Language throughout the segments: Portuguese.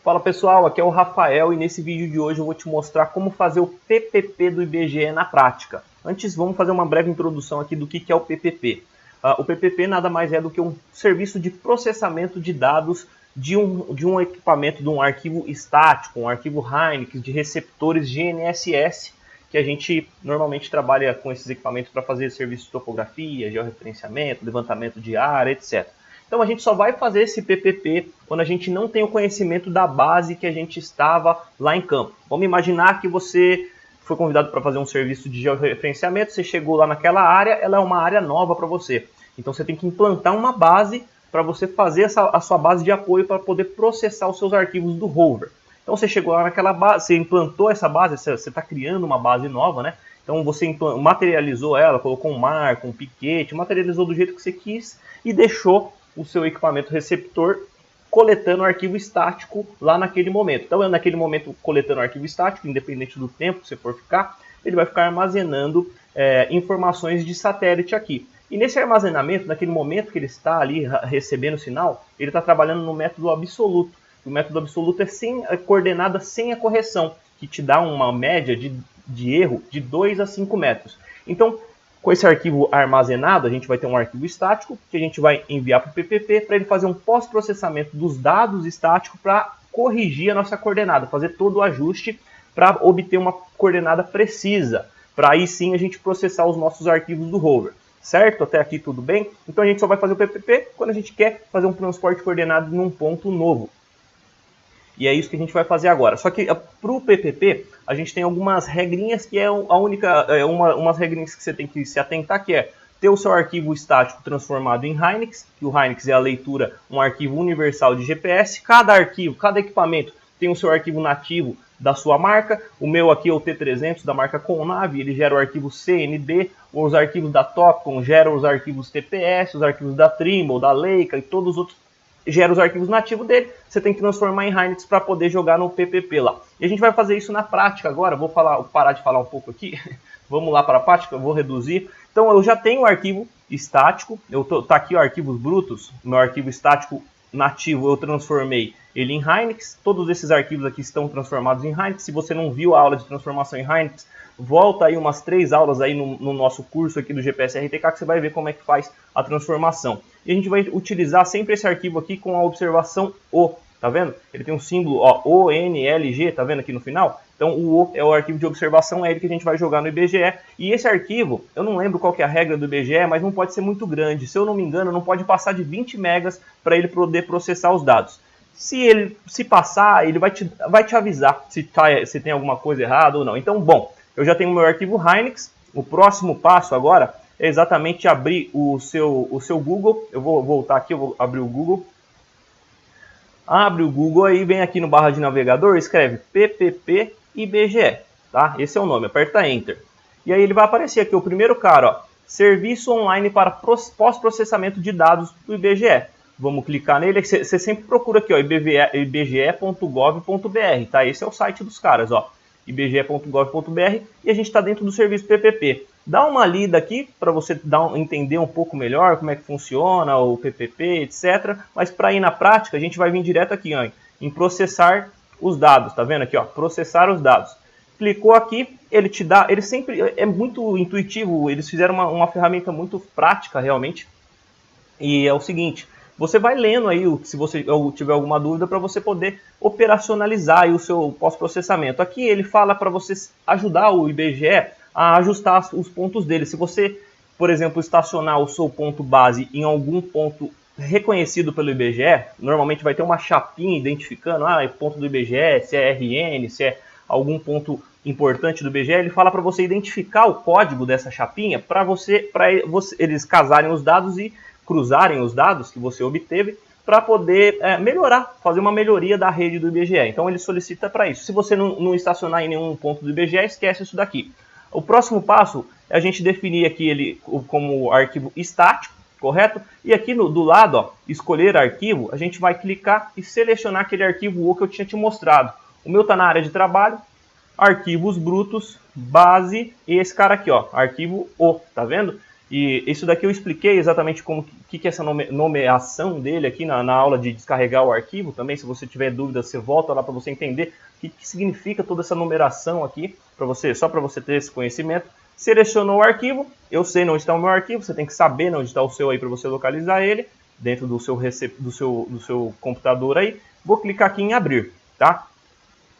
Fala pessoal, aqui é o Rafael e nesse vídeo de hoje eu vou te mostrar como fazer o PPP do IBGE na prática. Antes vamos fazer uma breve introdução aqui do que é o PPP. O PPP nada mais é do que um serviço de processamento de dados de um equipamento, de um arquivo estático, um arquivo Hynix, de receptores GNSS, que a gente normalmente trabalha com esses equipamentos para fazer serviços de topografia, georreferenciamento, levantamento de área, etc. Então a gente só vai fazer esse PPP quando a gente não tem o conhecimento da base que a gente estava lá em campo. Vamos imaginar que você foi convidado para fazer um serviço de georreferenciamento, você chegou lá naquela área, ela é uma área nova para você. Então você tem que implantar uma base para você fazer a sua base de apoio para poder processar os seus arquivos do rover. Então você chegou lá naquela base, você implantou essa base, você está criando uma base nova, né? Então você materializou ela, colocou um marco, um piquete, materializou do jeito que você quis e deixou o seu equipamento receptor coletando arquivo estático lá naquele momento. Então, naquele momento, coletando arquivo estático, independente do tempo que você for ficar, ele vai ficar armazenando informações de satélite aqui. E nesse armazenamento, naquele momento que ele está ali recebendo o sinal, ele está trabalhando no método absoluto. O método absoluto é sem a coordenada, sem a correção, que te dá uma média de erro de 2 a 5 metros. Então, com esse arquivo armazenado, a gente vai ter um arquivo estático que a gente vai enviar para o PPP para ele fazer um pós-processamento dos dados estáticos para corrigir a nossa coordenada, fazer todo o ajuste para obter uma coordenada precisa, para aí sim a gente processar os nossos arquivos do rover. Certo? Até aqui tudo bem? Então a gente só vai fazer o PPP quando a gente quer fazer um transporte coordenado num ponto novo. E é isso que a gente vai fazer agora. Só que para o PPP, a gente tem algumas regrinhas que é umas regrinhas que você tem que se atentar, que é ter o seu arquivo estático transformado em Hynix, que o Hynix é a leitura, um arquivo universal de GPS. Cada arquivo, cada equipamento tem o seu arquivo nativo da sua marca. O meu aqui é o T300 da marca Connav, ele gera o arquivo CND. Os arquivos da Topcon geram os arquivos TPS, os arquivos da Trimble, da Leica e todos os outros gera os arquivos nativos dele, você tem que transformar em Hynix para poder jogar no PPP lá. E a gente vai fazer isso na prática agora, vou parar de falar um pouco aqui, vamos lá para a prática, eu vou reduzir. Então eu já tenho o arquivo estático, tá aqui o arquivos brutos, meu arquivo estático nativo eu transformei ele em Hynix, todos esses arquivos aqui estão transformados em Hynix. Se você não viu a aula de transformação em Hynix, volta aí umas 3 aulas aí no nosso curso aqui do GPS RTK que você vai ver como é que faz a transformação. E a gente vai utilizar sempre esse arquivo aqui com a observação O, tá vendo? Ele tem um símbolo, ó, ONLG, tá vendo aqui no final? Então o O é o arquivo de observação, é ele que a gente vai jogar no IBGE. E esse arquivo, eu não lembro qual que é a regra do IBGE, mas não pode ser muito grande. Se eu não me engano, não pode passar de 20 megas para ele poder processar os dados. Se passar, ele vai te avisar se tem alguma coisa errada ou não. Então, bom, eu já tenho o meu arquivo Hynix. O próximo passo agora é exatamente abrir o seu Google. Eu vou voltar aqui, eu vou abrir o Google. Abre o Google aí, vem aqui no barra de navegador, escreve PPP IBGE, tá? Esse é o nome, aperta Enter. E aí ele vai aparecer aqui, o primeiro cara, ó, Serviço Online para Pós-Processamento de Dados do IBGE. Vamos clicar nele, você sempre procura aqui, ó, ibge.gov.br, tá? Esse é o site dos caras, ó, ibge.gov.br, e a gente está dentro do serviço PPP. Dá uma lida aqui para você entender um pouco melhor como é que funciona o PPP, etc. Mas para ir na prática, a gente vai vir direto aqui, ó, em processar os dados, tá vendo aqui, ó, processar os dados. Clicou aqui, ele te dá, ele sempre é muito intuitivo, eles fizeram uma ferramenta muito prática realmente. E é o seguinte, você vai lendo aí, se você tiver alguma dúvida, para você poder operacionalizar aí o seu pós-processamento. Aqui ele fala para você ajudar o IBGE a ajustar os pontos dele. Se você, por exemplo, estacionar o seu ponto base em algum ponto reconhecido pelo IBGE, normalmente vai ter uma chapinha identificando, é ponto do IBGE, se é RN, se é algum ponto importante do IBGE, ele fala para você identificar o código dessa chapinha para eles casarem os dados e cruzarem os dados que você obteve para poder melhorar, fazer uma melhoria da rede do IBGE. Então ele solicita para isso. Se você não estacionar em nenhum ponto do IBGE, esquece isso daqui. O próximo passo é a gente definir aqui ele como arquivo estático, correto? E aqui do lado, ó, escolher arquivo, a gente vai clicar e selecionar aquele arquivo O que eu tinha te mostrado. O meu está na área de trabalho, arquivos brutos, base, e esse cara aqui, ó, arquivo O, tá vendo? E isso daqui eu expliquei exatamente como que é essa nomeação dele aqui na aula de descarregar o arquivo. Também, se você tiver dúvida, você volta lá para você entender o que significa toda essa numeração aqui, só para você ter esse conhecimento. Selecionou o arquivo, eu sei onde está o meu arquivo, você tem que saber onde está o seu aí para você localizar ele, dentro do seu computador aí. Vou clicar aqui em abrir, tá?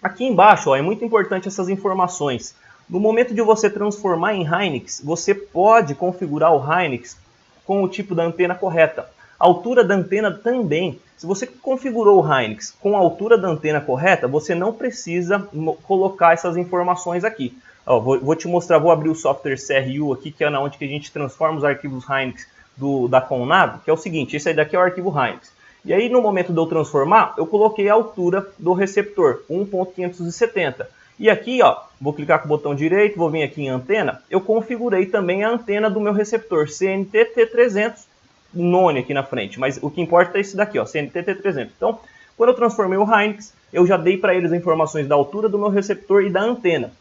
Aqui embaixo, ó, é muito importante essas informações. No momento de você transformar em Hynix, você pode configurar o Hynix com o tipo da antena correta. A altura da antena também. Se você configurou o Hynix com a altura da antena correta, você não precisa colocar essas informações aqui. Ó, vou te mostrar, vou abrir o software CRU aqui, que é onde que a gente transforma os arquivos Hynix da Connav, que é o seguinte, esse aí daqui é o arquivo Hynix. E aí, no momento de eu transformar, eu coloquei a altura do receptor, 1.570. E aqui, ó, vou clicar com o botão direito, vou vir aqui em antena, eu configurei também a antena do meu receptor, CNT-T300, none aqui na frente, mas o que importa é esse daqui, ó, CNT-T300. Então, quando eu transformei o Hynix, eu já dei para eles as informações da altura do meu receptor e da antena.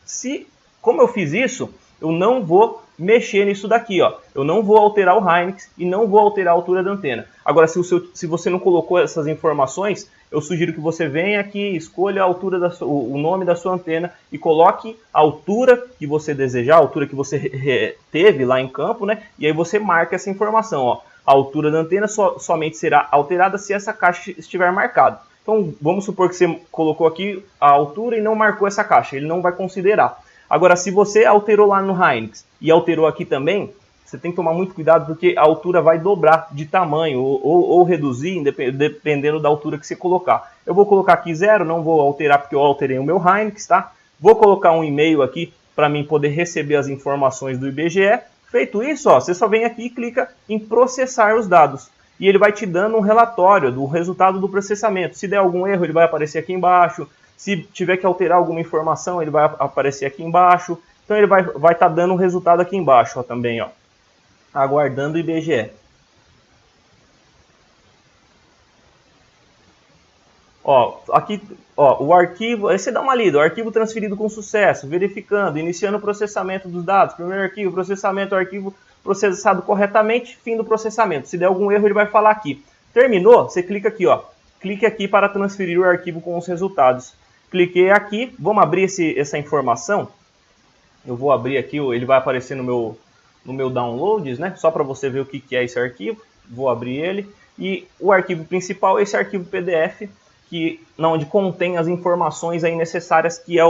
Como eu fiz isso, eu não vou mexer nisso daqui, ó. Eu não vou alterar o Hynix e não vou alterar a altura da antena. Agora, se você não colocou essas informações, eu sugiro que você venha aqui, escolha a altura o nome da sua antena e coloque a altura que você desejar, a altura que você teve lá em campo, né? E aí você marca essa informação, ó. A altura da antena somente será alterada se essa caixa estiver marcada. Então, vamos supor que você colocou aqui a altura e não marcou essa caixa, ele não vai considerar. Agora, se você alterou lá no Hynix e alterou aqui também, você tem que tomar muito cuidado porque a altura vai dobrar de tamanho ou reduzir, dependendo da altura que você colocar. Eu vou colocar aqui 0, não vou alterar porque eu alterei o meu Hynix, tá? Vou colocar um e-mail aqui para mim poder receber as informações do IBGE. Feito isso, ó, você só vem aqui e clica em processar os dados. E ele vai te dando um relatório do resultado do processamento. Se der algum erro, ele vai aparecer aqui embaixo. Se tiver que alterar alguma informação, ele vai aparecer aqui embaixo. Então ele vai estar dando o resultado aqui embaixo, ó, também, ó. Aguardando o IBGE. Ó, aqui, ó, o arquivo, aí você dá uma lida, o arquivo transferido com sucesso, verificando, iniciando o processamento dos dados, primeiro arquivo, processamento, arquivo processado corretamente, fim do processamento. Se der algum erro, ele vai falar aqui. Terminou, você clica aqui, ó, clique aqui para transferir o arquivo com os resultados. Cliquei aqui, vamos abrir essa informação, eu vou abrir aqui, ele vai aparecer no meu downloads, né? Só para você ver o que é esse arquivo. Vou abrir ele. E o arquivo principal é esse arquivo PDF, onde contém as informações aí necessárias, que é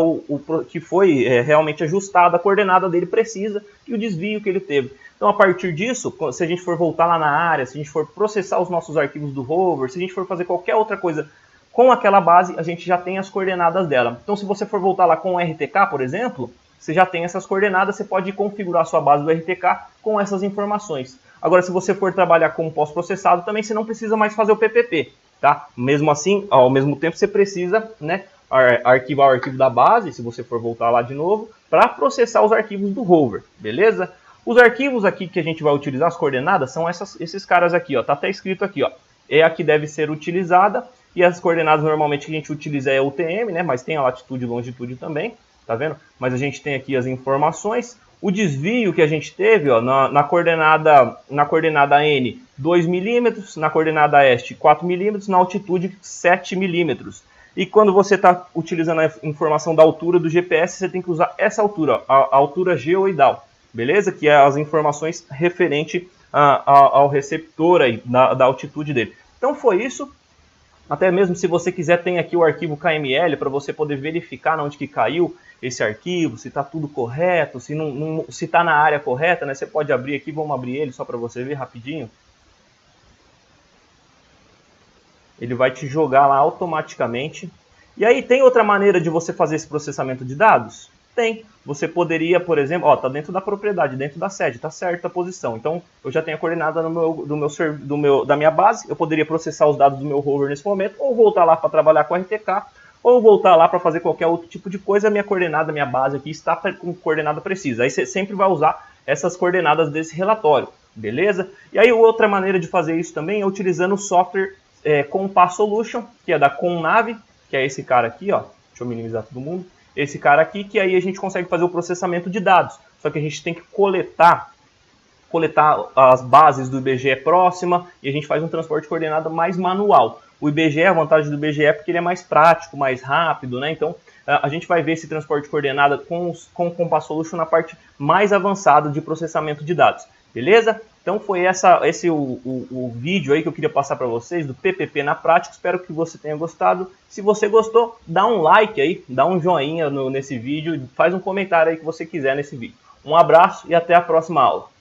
que foi realmente ajustado, a coordenada dele precisa e o desvio que ele teve. Então, a partir disso, se a gente for voltar lá na área, se a gente for processar os nossos arquivos do rover, se a gente for fazer qualquer outra coisa com aquela base, a gente já tem as coordenadas dela. Então, se você for voltar lá com o RTK, por exemplo, você já tem essas coordenadas, você pode configurar a sua base do RTK com essas informações. Agora, se você for trabalhar com pós-processado, também você não precisa mais fazer o PPP, tá? Mesmo assim, ao mesmo tempo, você precisa, né, arquivar o arquivo da base, se você for voltar lá de novo, para processar os arquivos do rover, beleza? Os arquivos aqui que a gente vai utilizar, as coordenadas, são esses caras aqui, ó. Tá até escrito aqui, ó. É a que deve ser utilizada, e as coordenadas normalmente que a gente utiliza é UTM, né? Mas tem a latitude e longitude também. Tá vendo? Mas a gente tem aqui as informações. O desvio que a gente teve, ó, na coordenada N, 2 milímetros, na coordenada EST, 4 milímetros, na altitude, 7 milímetros. E quando você está utilizando a informação da altura do GPS, você tem que usar essa altura, ó, a altura geoidal, beleza? Que é as informações referente ao receptor aí, da altitude dele. Então foi isso. Até mesmo se você quiser, tem aqui o arquivo KML para você poder verificar onde que caiu esse arquivo, se está tudo correto, se está na área correta, né? Você pode abrir aqui, vamos abrir ele só para você ver rapidinho. Ele vai te jogar lá automaticamente. E aí, tem outra maneira de você fazer esse processamento de dados? Tem. Você poderia, por exemplo, ó, tá dentro da propriedade, dentro da sede, tá certa a posição. Então, eu já tenho a coordenada da minha base, eu poderia processar os dados do meu rover nesse momento, ou voltar lá para trabalhar com RTK, ou voltar lá para fazer qualquer outro tipo de coisa. A minha coordenada, minha base aqui está com coordenada precisa. Aí você sempre vai usar essas coordenadas desse relatório, beleza? E aí, outra maneira de fazer isso também é utilizando o software Compass Solution, que é da Connav, que é esse cara aqui, ó. Deixa eu minimizar todo mundo. Esse cara aqui, que aí a gente consegue fazer o processamento de dados. Só que a gente tem que coletar coletar as bases do IBGE próxima e a gente faz um transporte coordenado mais manual. O IBGE, a vantagem do IBGE é porque ele é mais prático, mais rápido, né? Então a gente vai ver esse transporte coordenado com o Compass Solution na parte mais avançada de processamento de dados, beleza? Então foi esse o vídeo aí que eu queria passar para vocês do PPP na prática. Espero que você tenha gostado. Se você gostou, dá um like aí, dá um joinha nesse vídeo, faz um comentário aí que você quiser nesse vídeo. Um abraço e até a próxima aula.